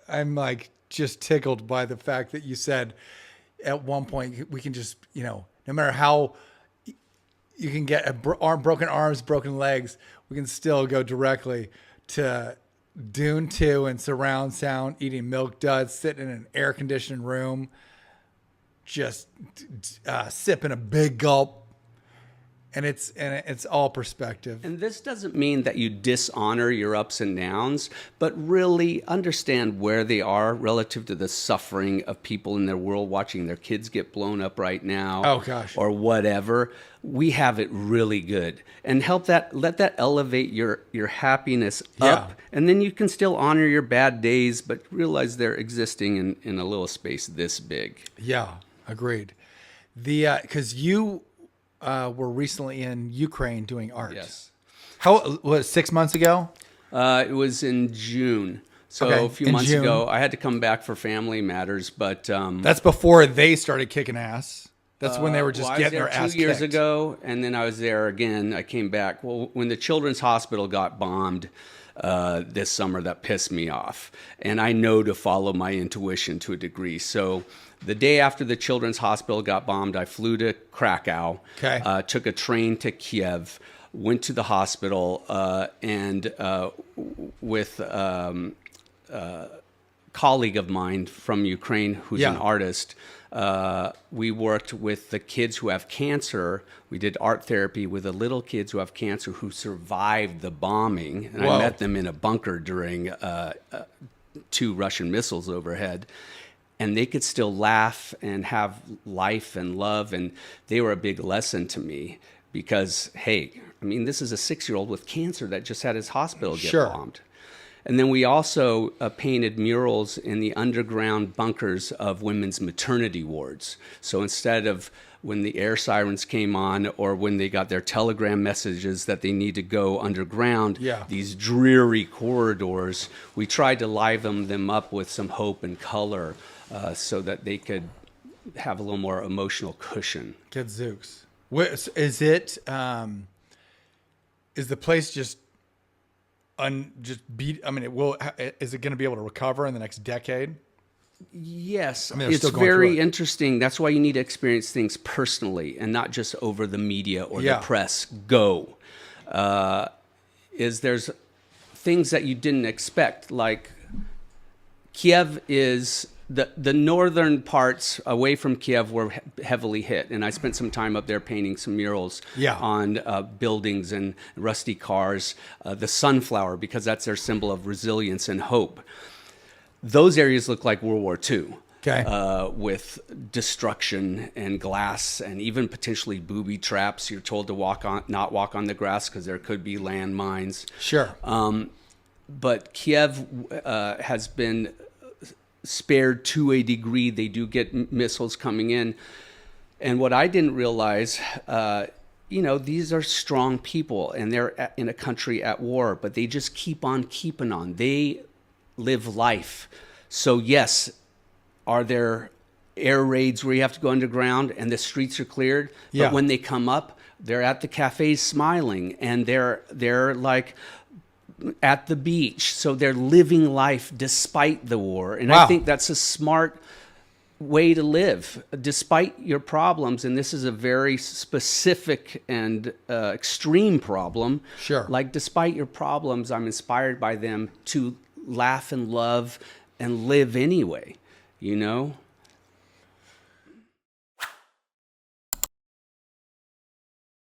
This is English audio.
I'm like just tickled by the fact that you said at one point we can just, no matter how you can get broken arms, broken legs, we can still go directly to Dune 2 and surround sound, eating Milk Duds, sitting in an air conditioned room, just sipping a big gulp. And it's all perspective. And this doesn't mean that you dishonor your ups and downs, but really understand where they are relative to the suffering of people in their world watching their kids get blown up right now. Oh, gosh. Or whatever. We have it really good. And let that elevate your happiness up. Yeah. And then you can still honor your bad days, but realize they're existing in a little space this big. Yeah, agreed. Because you were recently in Ukraine doing art. Yes. How was 6 months ago? It was in June. So Okay, a few in months June. ago, I had to come back for family matters, but That's before they started kicking ass. That's when they were just well, getting I their was there ass 2 years kicked. ago, and then I was there again. I came back. Well, when the Children's Hospital got bombed this summer, that pissed me off. And I know to follow my intuition to a degree. So the day after the Children's Hospital got bombed, I flew to Krakow, Okay. Took a train to Kiev, went to the hospital, and with colleague of mine from Ukraine who's an Yeah. artist. We worked with the kids who have cancer. We did art therapy with the little kids who have cancer who survived the bombing. And Whoa. I met them in a bunker during 2 Russian missiles overhead. And they could still laugh and have life and love. And they were a big lesson to me because, hey, I mean, this is a 6-year-old with cancer that just had his hospital get Sure. bombed. And then we also painted murals in the underground bunkers of women's maternity wards. So instead of when the air sirens came on or when they got their telegram messages that they need to go underground, Yeah. these dreary corridors, we tried to liven them up with some hope and color so that they could have a little more emotional cushion. Gadzooks. Is it? Is the place just just beat? I mean, is it going to be able to recover in the next decade? Yes, I mean, they're it's still going through very it. interesting. That's why you need to experience things personally and not just over the media or Yeah. the press. Go. There's things that you didn't expect, like Kiev is the northern parts away from Kiev were heavily hit, and I spent some time up there painting some murals Yeah. on buildings and rusty cars. The sunflower, because that's their symbol of resilience and hope. Those areas look like World War II. Okay. With destruction and glass and even potentially booby traps. You're told to not walk on the grass because there could be landmines. Sure. But Kiev has been spared to a degree. They do get missiles coming in. And what I didn't realize, these are strong people and they're in a country at war, but they just keep on keeping on. They live life. So yes, are there air raids where you have to go underground and the streets are cleared? Yeah. But when they come up, they're at the cafes smiling and they're like at the beach. So they're living life despite the war. And Wow. I think that's a smart way to live despite your problems. And this is a very specific and extreme problem. Sure. Like despite your problems, I'm inspired by them to laugh and love and live anyway, you know?